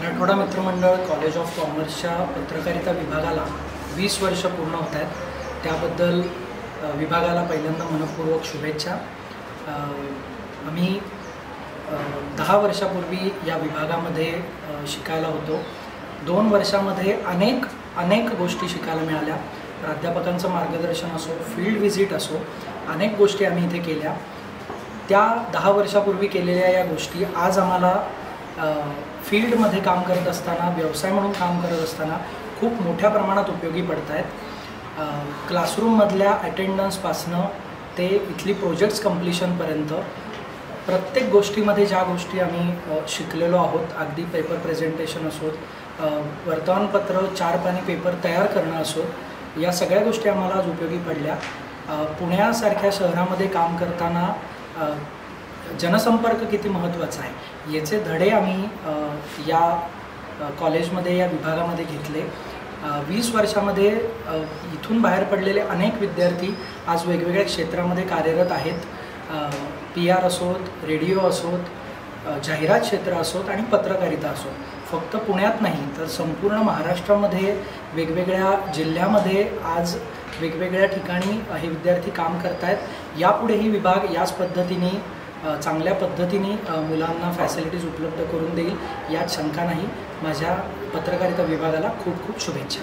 मराठवाडा मित्रमंडळ college of कॉमर्सच्या पत्रकारिता विभागाला 20 वर्ष पूर्ण होत आहेत। त्याबद्दल विभागाला पहिल्यांदा मनपूर्वक शुभेच्छा। आम्ही 10 वर्षापूर्वी या विभागामध्ये शिकायला होतो। 2 वर्षामध्ये अनेक गोष्टी शिकायला मिळाल्या। प्राध्यापकांचं मार्गदर्शन असो, फील्ड व्हिजिट असो, अनेक गोष्टी आम्ही इथे केल्या। त्या 10 वर्षापूर्वी केलेल्या या गोष्टी आज आम्हाला फील्डमध्ये काम करत असताना, व्यवसाय म्हणून काम करत असताना खूप मोठ्या प्रमाणात उपयोगी पडत आहेत। क्लासरूममधल्या अटेंडन्सपासनं ते इथली प्रोजेक्ट्स कंप्लीशनपर्यंत प्रत्येक गोष्टीमध्ये ज्या गोष्टी आम्ही शिकलेलो आहोत, अगदी पेपर प्रेझेंटेशन असोत, वर्तमानपत्र 4 पानी पेपर तयार करणं असो, या सगळ्या गोष्टी आम्हाला आज उपयोगी पडल्या। पुण्यासारख्या शहरामध्ये काम करताना जनसंपर्क किती महत्त्वाचा आहे याचे धडे आम्ही या कॉलेजमध्ये, या विभागामध्ये घेतले। 20 वर्षामध्ये इथून बाहेर पडलेले अनेक विद्यार्थी आज वेगवेगळ्या क्षेत्रामध्ये कार्यरत आहेत। PR असोत, रेडिओ असोत, जाहिरात क्षेत्र असोत आणि पत्रकारिता असोत। फक्त पुण्यात नाही तर संपूर्ण महाराष्ट्रामध्ये वेगवेगळ्या जिल्ह्यामध्ये आज वेगवेगळ्या ठिकाणी हे विद्यार्थी काम करत आहेत। यापुढेही विभाग याच पद्धतीने चांगल्या पद्धतीने मुलांना फॅसिलिटीज उपलब्ध करून देईल यात शंका नाही। माझ्या पत्रकारिता विभागाला खूप खूप शुभेच्छा।